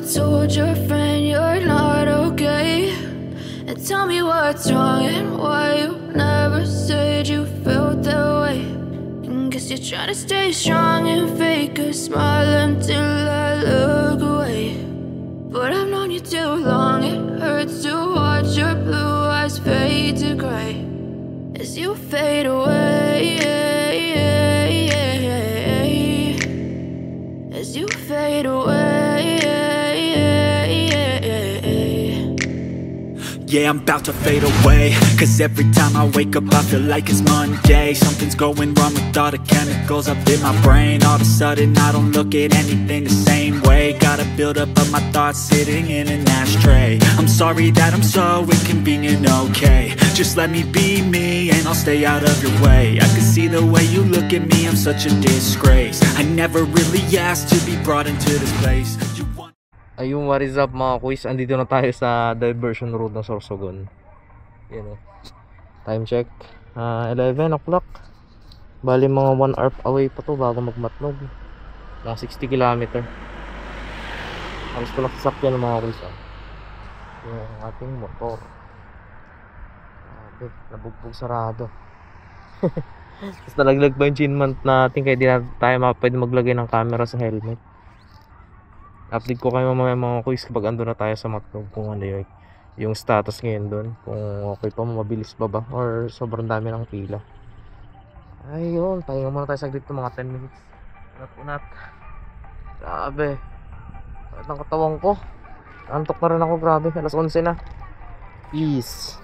told your friend you're not okay? And tell me what's wrong and why you never said you felt that way. And guess you're trying to stay strong and fake a smile until I look away. But I've known you too long, it hurts to watch your blue eyes fade to gray as you fade away, as you fade away. Yeah, I'm about to fade away, cause every time I wake up I feel like it's Monday. Something's going wrong with all the chemicals up in my brain. All of a sudden I don't look at anything the same way. Got a build up of my thoughts sitting in an ashtray. I'm sorry that I'm so inconvenient, okay? Just let me be me and I'll stay out of your way. I can see the way you look at me, I'm such a disgrace. I never really asked to be brought into this place. Ayun, what is up mga quiz? Andito na tayo sa diversion route ng Sorsogon. Yan o. Time check. 11 o'clock. Bali mga 1 hour away pa to bago magmatnog. Mga 60 km. Alas ko lang sasakyan ng mga quiz. Yung ating motor. Nabugbog sarado. Tapos nalaglag pa yung chin mount natin, kaya di na tayo pwede maglagay ng camera sa helmet. Update ko kayo mamaya mga quiz kapag ando na tayo sa matnog kung ano yung status ngayon doon, kung okay pa, mabilis ba or sobrang dami ng pila. Ayun, pahinga muna tayo saglit ng mga 10 minutes. Unat. Grabe, bakit ang katawan ko, antok na rin ako, grabe. Alas 11 na. Peace.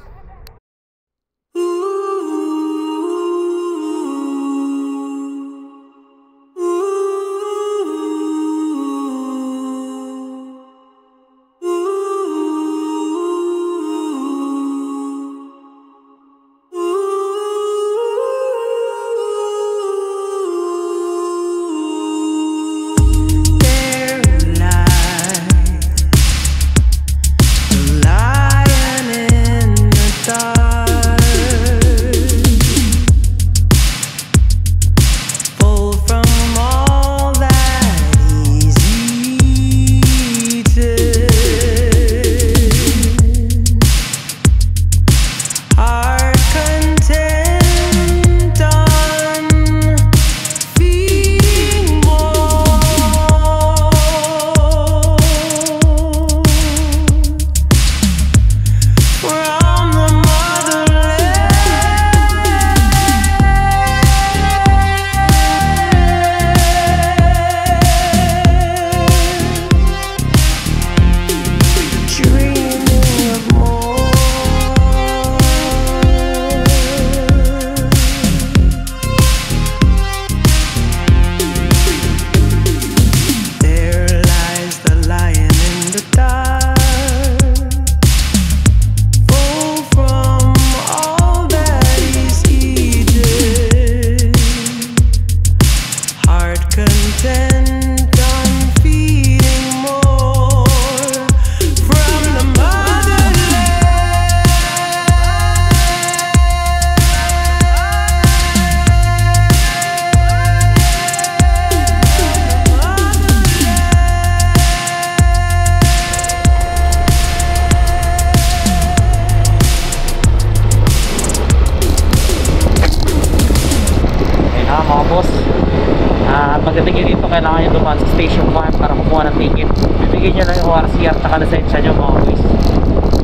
Pagdating nyo dito, kailangan nyo dumaan sa station 1 para kumuha ng ticket. Bibigyan nyo lang yung ORCR at lisensya nyo mga boys.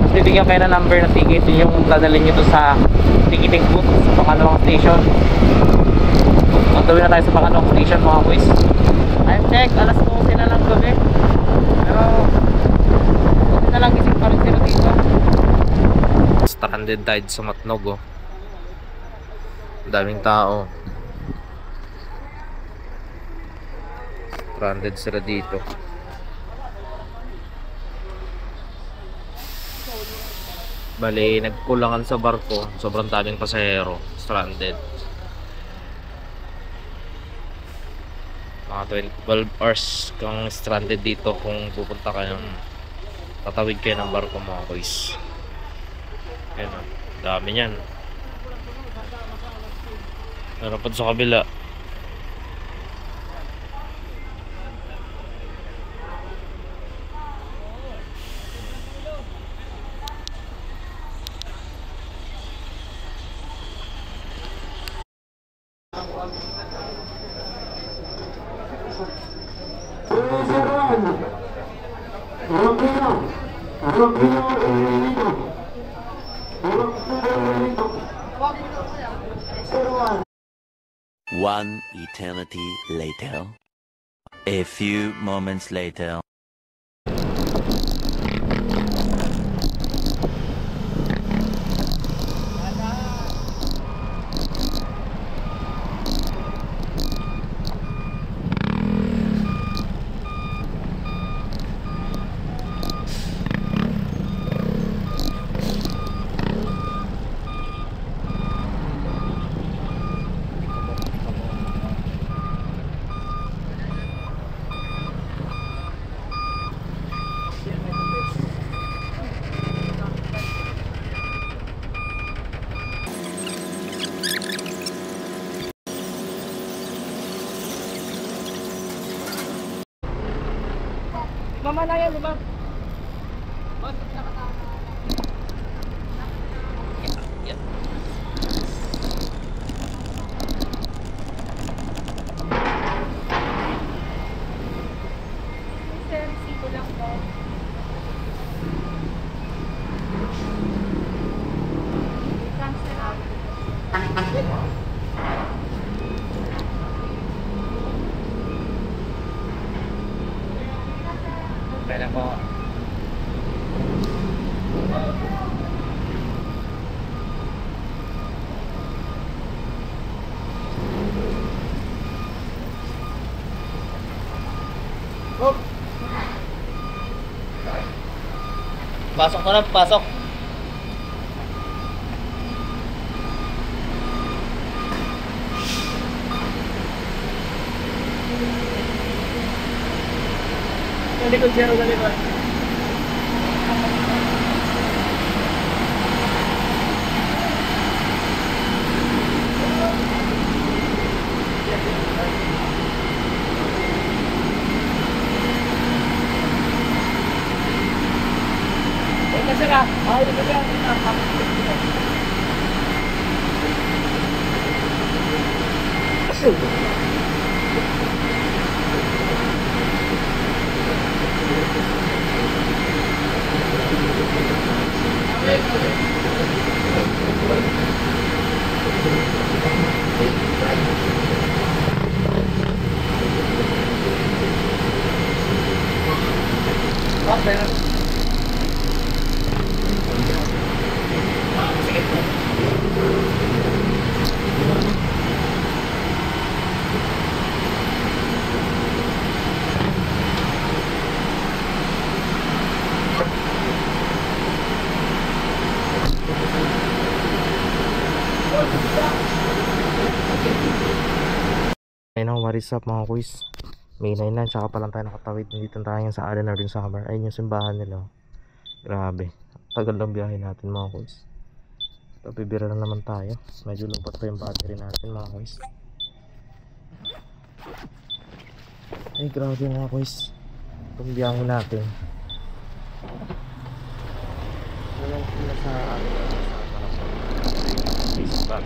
Tapos bibigyan kayo ng number ng ticket, yun yung dadalhin nyo to sa ticketing booth sa pangalawang station. Magtawin na tayo sa pangalawang station mga boys. Time check, alas 12 na lang gabi. Pero buti na lang gising pa rin sila dito. Stranded died sa Matnog oh. Daming tao. Stranded sila dito. Bali, nagkulangan sa barko. Sobrang daming pasahero. Stranded. Mga 12 hours kang stranded dito kung pupunta kayong tatawid kayo ng barko mga boys. Ayan o. Dami nyan. Meron pa sa kabila. One eternity later. A few moments later. Mama na yan, di ba? Pwede po. Oh. Pasok na lang, pasok. Hindi ko zero na dito. Kasi ka, ay, ito ka. Ayun ang what is up mga kuys. May 9 na, tsaka pa lang tayo nakatawid. Dito tayo sa Allen Arden Summer. Ayun yung simbahan nila. Grabe, tagal ng biyahe natin mga kuys. Pabibira na naman tayo. Medyo lumpat pa yung battery natin mga kuys. Ay grabe mga kuys, itong biyahe natin. Walang sila sa Facebook.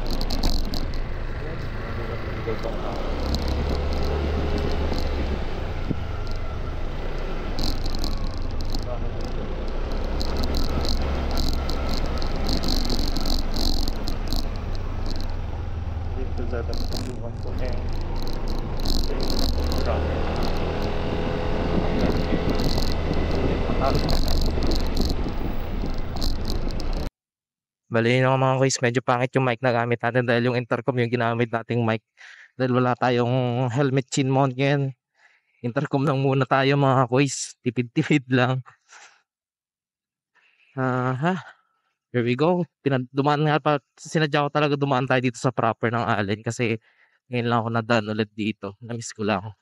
Bali yun mga guys, medyo pangit yung mic na gamit natin dahil yung intercom yung ginamit nating mic. Dahil wala tayong helmet chin mount ngayon. Intercom lang muna tayo mga guys. Tipid-tipid lang. Here we go. Dumaan nga pa, sinadya ko talaga dumaan tayo dito sa proper ng Allen kasi ngayon lang ako nadaan ulit dito. Namiss ko lang.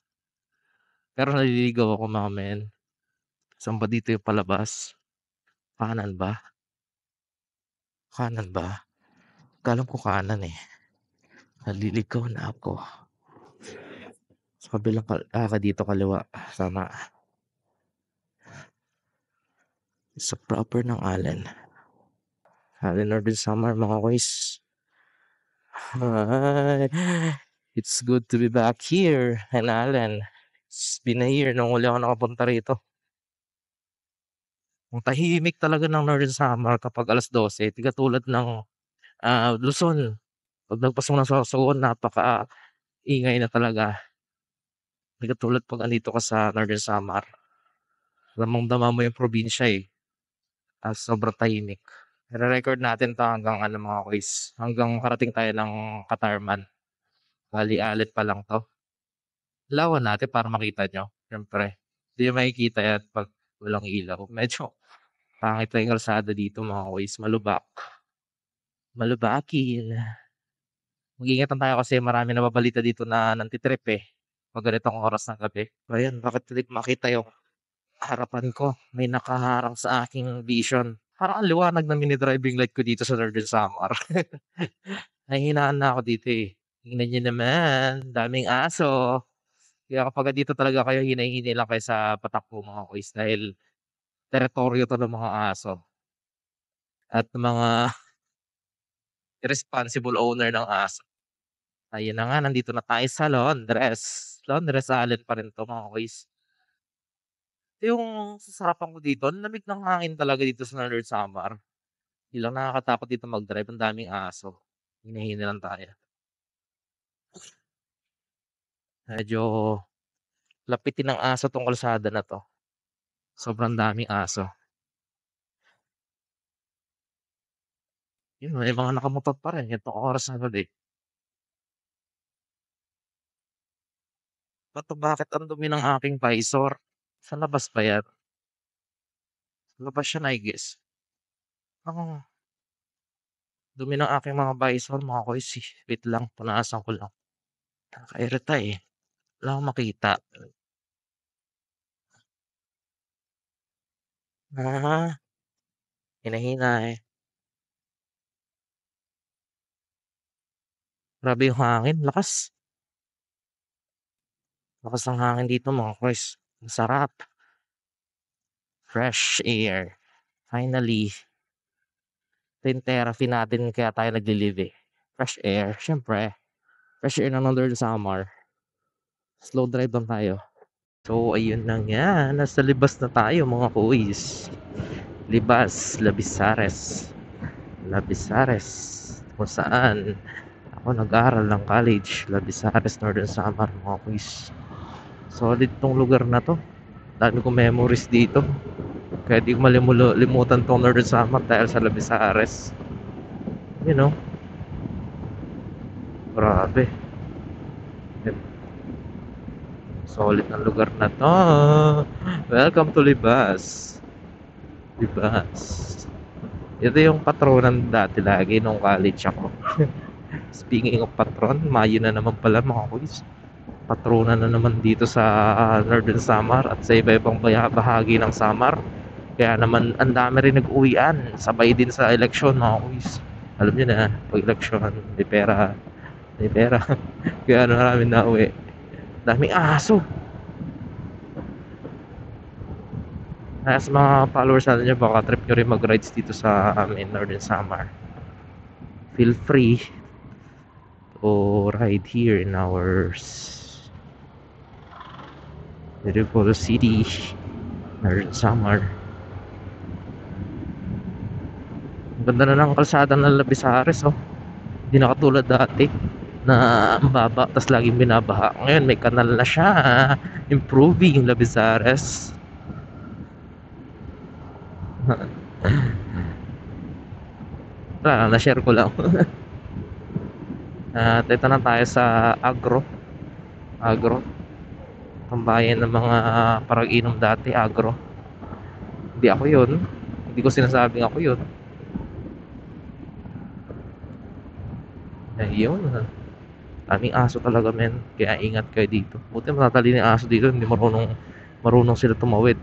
Pero naliligaw ako mga men. Saan ba dito yung palabas? Kanan ba? Kanan ba? Kalam ko kanan eh. Naliligaw na ako. Sa kabilang dito kaliwa. Sama. Sa proper ng Allen. Allen Arden Summer mga guys. Hi. It's good to be back here in Allen. It's been a year nung huli ako nakapunta rito. Ang tahimik talaga ng Northern Samar kapag 12:00, di katulad ng Luzon. Pag nagpasok ng Sorsogon, napaka-ingay na talaga. Di katulad pag andito ka sa Northern Samar. Damang-dama mo yung probinsya eh. Sobrang tahimik. Nire-record natin 'to hanggang ano mga kuys, hanggang makarating tayo ng Katarman. Bali alit pa lang 'to. Lawan natin para makita nyo. Siyempre, hindi nyo makikita yan pag walang ilaw. Medyo pangit na yung kalsada dito mga kuys. Malubak. Malubakin. Mag-ingatan tayo kasi marami nababalita dito na nantitrip eh. Pag ganitong oras ng gabi. Ayan, bakit hindi ko makita yung harapan ko? May nakaharang sa aking vision. Parang ang liwanag na mini-driving light ko dito sa Northern Samar. Nahihinaan na ako dito eh. Tingnan nyo naman, daming aso. Kaya kapag dito talaga kayo, hinahinay lang kayo sa patakbo mga kuys dahil teritoryo to ng mga aso. At mga irresponsible owner ng aso. Ayun na nga, nandito na tayo sa Londres. Londres Island pa rin to mga kuys. Yung sasarapan ko dito, ang lamig ng hangin talaga dito sa Northern Samar. Hindi lang nakakatakot dito mag-drive, ang daming aso. Hinahinay lang tayo. Medyo lapitin ng aso tong kalsada na to. Sobrang daming aso. Yun, may mga nakamotor pa rin. Itong oras na gabi. Bakit ang dumi ng aking visor? Sa labas pa yan? Sa labas yan, I guess. Ang dumi ng aking mga visor, mga kuys. Wait lang, punaasan ko lang. Nakairita eh. Wala akong makita. Hinahina eh. Grabe yung hangin, lakas. Lakas ng hangin dito mga kuys. Ang sarap. Fresh air. Finally. Ito yung therapy natin kaya tayo nagli-live eh. Fresh air, syempre. Fresh air ng Northern Samar. Slow drive lang tayo. So ayun na nga. Nasa libas na tayo mga kuys. Libas, Labisares. Labisares. Kung saan ako nag-aaral ng college. Labisares, Northern Samar mga kuys. Solid tong lugar na to. Dami kong memories dito. Kaya di ko malimutan tong Northern Samar dahil sa Labisares. You know. Grabe. Solid ng lugar na to. Welcome to Libas. Libas. Ito yung patronan dati lagi nung college ako. Speaking of patron, Mayo na naman pala mga kuys. Patronan na naman dito sa Northern Samar at sa iba-ibang bahagi ng Samar. Kaya naman ang dami rin nag-uwian. Sabay din sa eleksyon mga kuys. Alam niyo na, pag eleksyon, may pera. May pera. Kaya maraming nauwi. Daming aso. Kaya sa mga followers natin nyo, baka trip nyo rin mag-rides dito sa amin, Northern Samar. Feel free to ride here in our beautiful city, Northern Samar. Ang ganda na ng kalsada ng Labisares, oh. Hindi na katulad dati na ang baba, tas laging binabaha. Ngayon may kanal na siya. Improving Labisares. Na-share ko lang. At ito na tayo sa Agro. Tambayan ng mga parang inom dati, Agro. Hindi ako yun. Hindi ko sinasabing ako yun. Ayun. Daming aso talaga men. Kaya ingat kayo dito. Buti matatalino yung aso dito. Hindi marunong sila tumawid.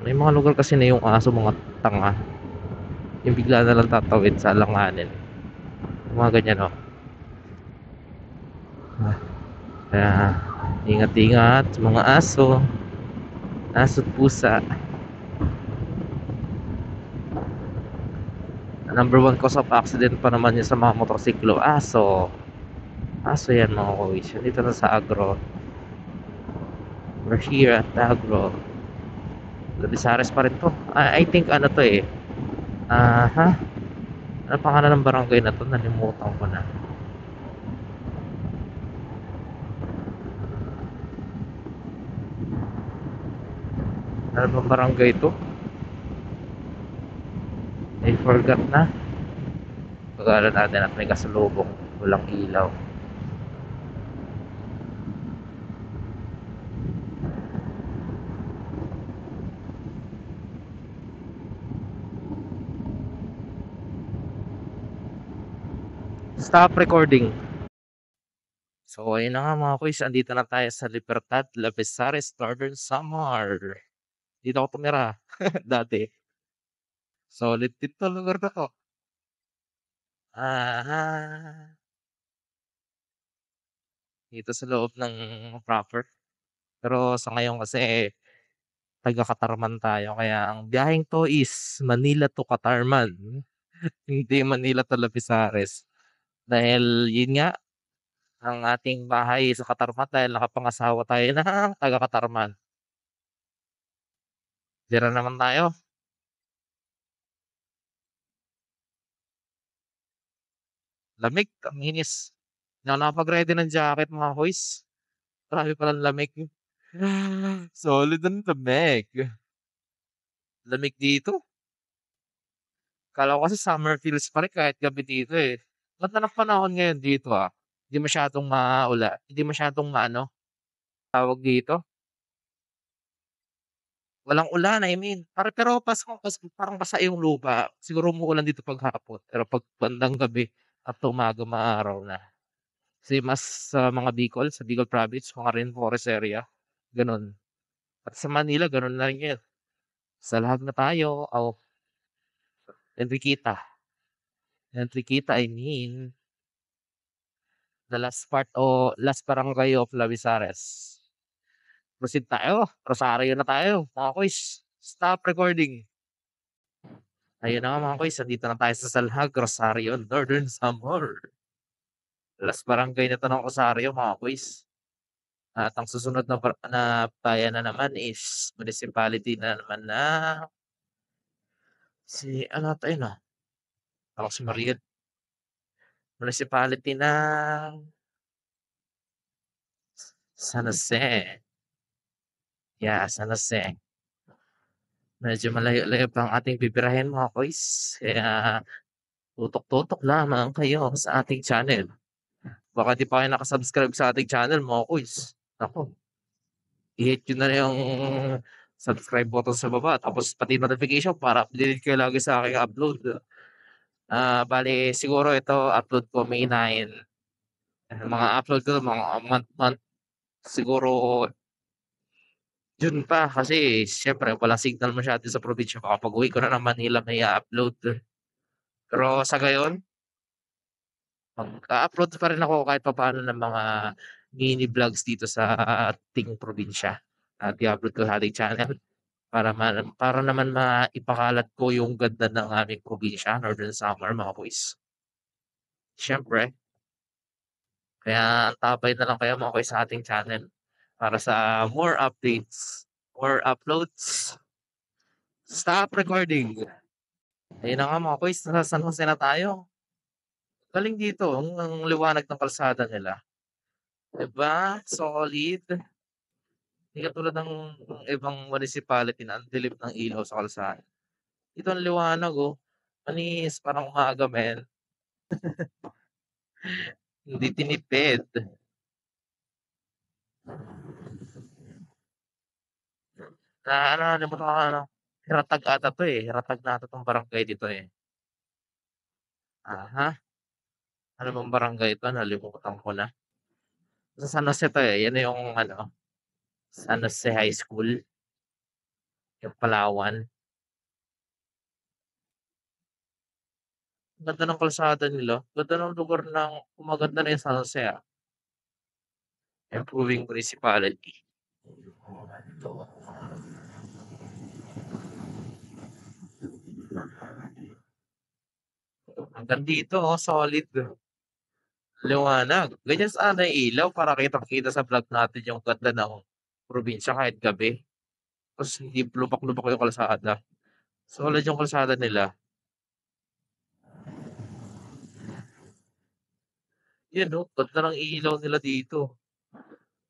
May mga lugar kasi na yung aso mga tanga. Yung bigla na lang tatawid sa alanganin. Mga ganyan, oh. Kaya ingat-ingat sa mga aso. Aso't pusa. Number 1 cause of accident pa naman yun sa mga motorsiklo. Aso yan mga kuys. Dito na sa Agro. We're here at Tagro. Labisares pa rin to. I think ano to eh. Ha? Ano pangalan ng barangay na to? Nalimutan ko na. Ano bang barangay to? I forgot na. Pag-aaral natin at may kasalubong. Walang ilaw. Stop recording. So, ayun na nga mga kuys. Andito na tayo sa Libertad, Labesares, Northern Samar. Dito ako tumira. Dati. Solid dito lugar na to. Dito sa loob ng proper. Pero sa ngayon kasi taga Katarman tayo. Kaya ang biyaheng to is Manila to Katarman. Hindi Manila to Labesares. Dahil yun nga, ang ating bahay sa Katarman dahil nakapangasawa tayo ng taga Katarman. Dira naman tayo. Lamig, ang inis. Hindi ako nakapag-ready ng jacket mga boys. Grabe palang lamig. Solid ang lamig. Lamig dito. Kala ko kasi summer feels pa rin kahit gabi dito eh. Ganda ng panahon ngayon dito ah. Hindi masyadong maula. Hindi masyadong maano. Tawag dito. Walang ulan, I mean. Pero parang basa yung lupa. Siguro umuulan dito pag hapon. Pero pag bandang gabi at umaga maaraw na. Kasi mas sa mga Bicol, sa Bicol Province, mga rainforest area. Ganon. At sa Manila, ganon na rin yun. Sa lahat na tayo, Enriqueta. Enriqueta, I mean, the last part o last barangay of Labisares. Proceed tayo. Rosario na tayo. Mga kuys, stop recording. Ayun na nga mga kuys, dito na tayo sa Salhag, Rosario, Northern Samar. Last barangay na to ng Rosario, mga kuys. At ang susunod na bayan na naman is municipality na naman na ano tayo na? Ako si Mariel. Municipality na San Jose. Yeah, San Jose. Medyo malayo-layo pa ang ating bibirahin mga boys. Kaya tutok-tutok lamang kayo sa ating channel. Baka di pa kayo nakasubscribe sa ating channel mga boys. Ako, i-hit nyo na yung subscribe button sa baba. Tapos pati notification para updated kayo lagi sa aking upload. Bali, siguro ito upload ko May 9. Mga upload ko mga month. Siguro June pa kasi siyempre walang signal masyado sa probinsya. Baka pag-uwi ko na ng Manila may upload. Pero sa gayon, mag-upload pa rin ako kahit papaano ng mga mini vlogs dito sa ating probinsya. At i-upload ko sa ating channel para naman maipakalat ko yung ganda ng aming probinsya, Northern Samar mga boys. Siyempre, kaya tabay na lang kayo mga boys sa ating channel para sa more updates, more uploads. Stop recording. Ayun na nga mga boys, nasa San Jose na tayo. Galing dito, ang liwanag ng kalsada nila. Diba? Solid. Hindi katulad ng ibang municipality na ang dilim ng ilaw sa kalsada. Ito ang liwanag oh. Manis, parang umaga men. Hindi tinipid. Hiratag ata to eh. Hiratag na ata tong barangay dito eh. Aha. Ano bang barangay ito? Nalimutan ko na. Sa San Jose to eh. Yan yung San Jose High School. Yung Palawan. Ganda ng kalsada nila. Ganda ng lugar ng maganda na yung San Jose ah. Improving municipality. Hanggang dito oh, solid. Liwanag. Ganyan sana yung ilaw para kitang-kita sa vlog natin yung ganda ng probinsya kahit gabi. Tapos hindi lubak-lubak yung kalsada. Solid yung kalsada nila. Yan, no? Ganda ng ilaw nila dito.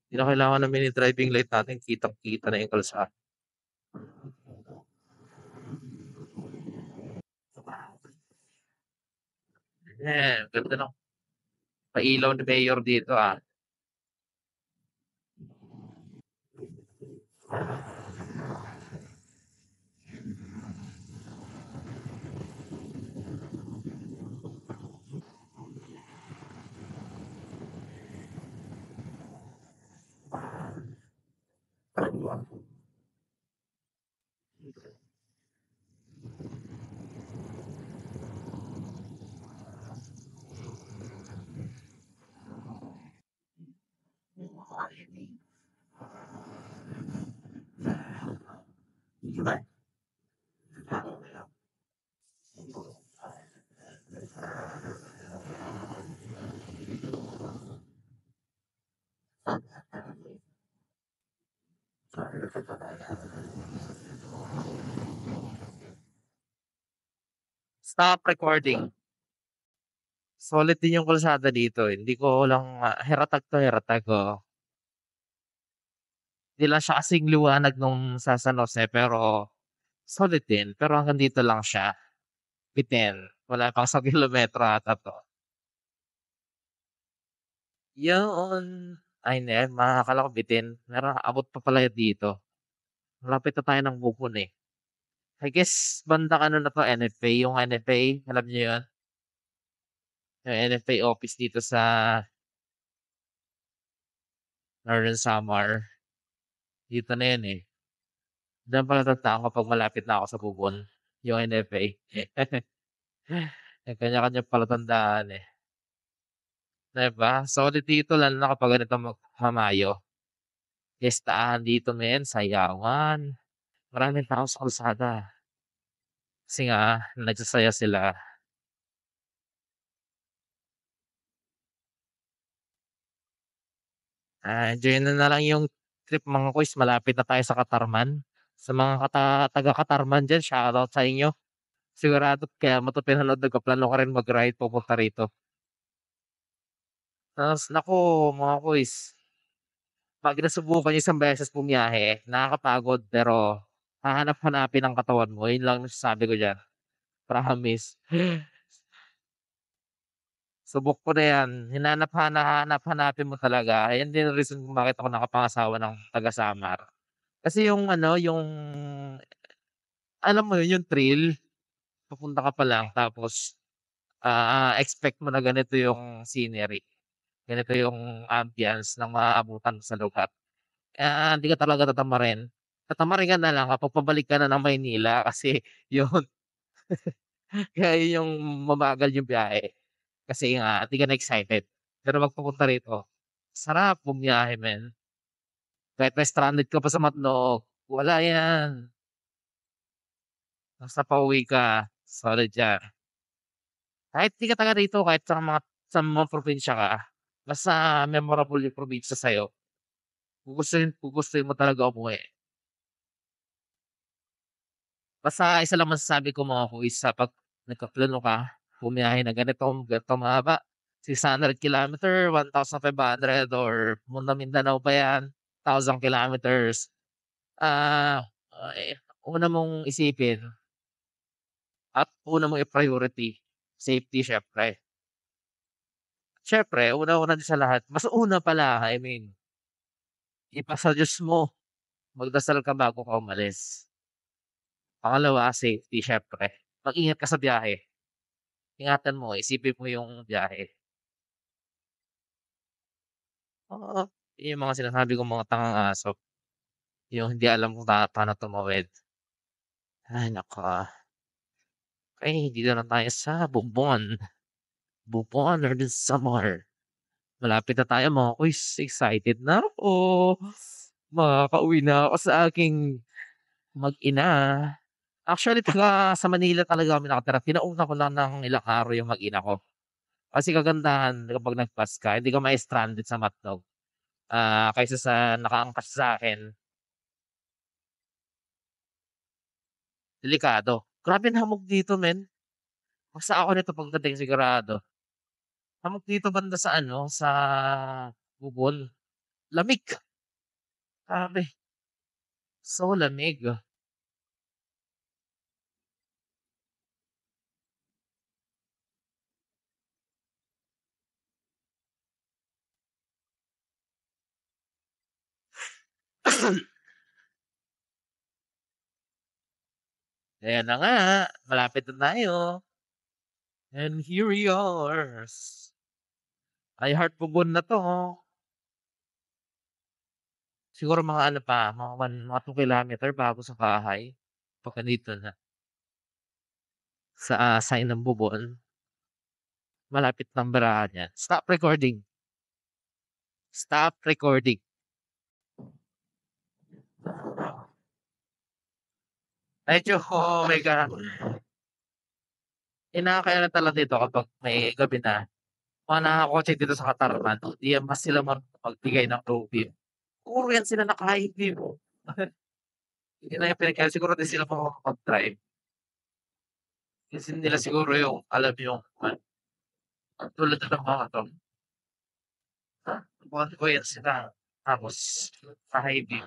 Hindi na kailangan ng mini driving light natin. Kitang-kita na yung kalsada. Ganda ng pailaw ni Mayor dito, ah. Stop recording. Solid din yung kalsada dito. Hindi ko lang heratag to heratag, oh. Hindi lang siya kasing liwanag nung sa San Jose pero solid din. Pero hanggang dito lang siya. Bitin. Wala pang 1 kilometro ata to. Yun. Ay, ne, makakala ko bitin. Meron abot pa pala dito. Malapit na tayo ng Bukon eh. I guess bandang ano na to, NFA. Yung NFA, alam niyo yun? Yung NFA office dito sa Northern Samar. Dito na yun eh. Diyan pala tataan kapag malapit na ako sa Bukon. Yung NFA. Yung kanya-kanya pala tandaan eh. Diba? Solid dito lalo na kapag ganito maghamayo. Listahan dito men, sayawan. Maraming tao sa kalsada. Kasi nga, nagsasaya sila. Enjoy na lang yung trip mga kuys. Malapit na tayo sa Katarman. Sa mga taga-Katarman dyan, shoutout sa inyo. Sigurado kaya mo ito pinanood, nagkaplano ka rin mag-ride pupunta rito. Tapos, naku, mga kuys. Pag nasubukan yung isang beses bumiyahe, nakakapagod pero hahanap-hanapin ang katawan mo. Yun lang nasasabi ko dyan. Promise. Subok ko na yan. Hanapin mo talaga. Ayan din ang reason kung bakit ako nakapangasawa ng taga-Samar. Kasi yung ano, yung alam mo yun, yung thrill. Pupunta ka pa lang tapos expect mo na ganito yung scenery. Ganito yung ambience ng maaabutan sa lugar. Hindi ka talaga tatamarin. Tatamarin ka na lang kapag pabalik ka na ng Maynila kasi yun. Kaya yun yung mabagal yung biyahe. Kasi nga, hindi ka na excited. Pero magpupunta rito, sarap bumiyahe, men. Kahit na stranded ka pa sa Matnog, wala yan. Basta pauwi ka, solid yan. Kahit di ka taga rito, kahit sa mga probinsya ka, basta memorable yung probinsya sa'yo, gugustuhin mo talaga umuwi. Basta isa lang masasabi ko mga kuis sa pag nagkaplano ka, bumiyahe na ganito mahaba, 600 kilometer, 1,500 or Munda Mindanao pa yan, 1,000 kilometers. Una mong isipin at una mong i-priority, safety syempre. Syempre, una-una din sa lahat, mas una pala, I mean, ipasa Diyos mo, magdasal ka bago ka umalis. Pangalawa, safety syempre. Mag-ingat ka sa biyahe. Ingatan mo, isipin mo yung biyahe. Oo, yung mga sinasabi kong mga tangang aso. Yung hindi alam kung paano tumawid. Ay, nako. Okay, dito na tayo sa Bubon. Bubon or the summer. Malapit na tayo mga kuys. Excited na ako. Makakauwi na ako sa aking mag-ina. Actually, sa Manila talaga kami nakatira. Pinauna ko lang ng ilang araw yung mag-ina ko. Kasi kagandahan kapag nag-pass ka, hindi ka ma-stranded sa Matnog. kaysa sa nakaangkas sa akin. Delikado. Grabe ang hamog dito, men. Basta ako nito pagdating sigurado. Hamog dito banda sa ano, sa bubol. Lamig. Grabe. So lamig. Ayan na nga. Malapit na tayo. And here we are. Ay, heart bubon na to. Siguro mga ano pa, mga 2 kilometer bago sa Kahay. Pagka dito na. Sa sign ng bubon. Malapit ng barahan yan. Stop recording. Stop recording. Medyo, oh my God. Inakaya na talaga dito kapag may gabi na. Mga nakakotse dito sa Katarman, di yan mas sila magbigay ng low beam. Puro yan sila naka-high beam. Hindi na yung pinagkaya. Siguro din sila makakapag-drive. Kasi nila siguro yung, alam yung, tulad na ng mga to. Buwan ko yan sila. Tapos, naka-high beam.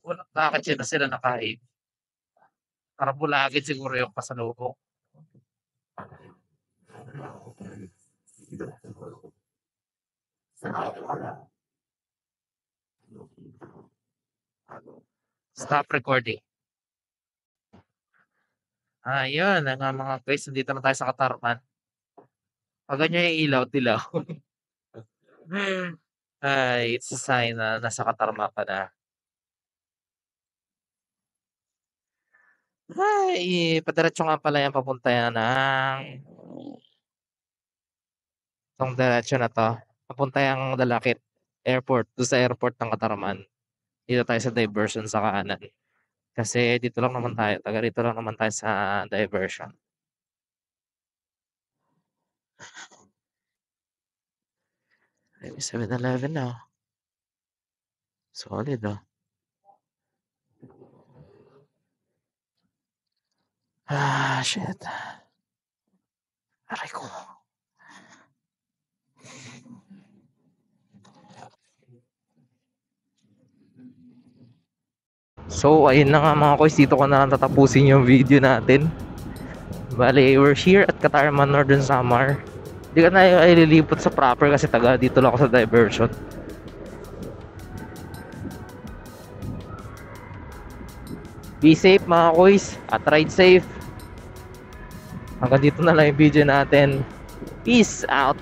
Walang bakit yan na sila naka-high beam. Para bulagin siguro yung pasalubong. Stop recording. Ayun, ang mga guys, nandito na tayo sa Katarman. Pag ganyan yung ilaw, tilaw. Ay, it's a sign na nasa Katarman ka na. Ay, padiretso nga pala yan papunta yan ng itong diretso na to. Papunta yung Dalakit Airport. Doon sa airport ng Katarman. Dito tayo sa diversion sa kanan. Kasi dito lang naman tayo. Taga rito lang naman tayo sa diversion. May 7-Eleven na. Solid oh. Shit. Aray ko. So, ayun na nga mga koys. Dito ko na lang tatapusin yung video natin. Bale, we're here at Katarman, Northern Samar. Hindi ka na ililipot sa proper kasi taga dito lang ako sa diversion. Be safe mga koys at ride safe. Hanggang dito na lang yung video natin. Peace out!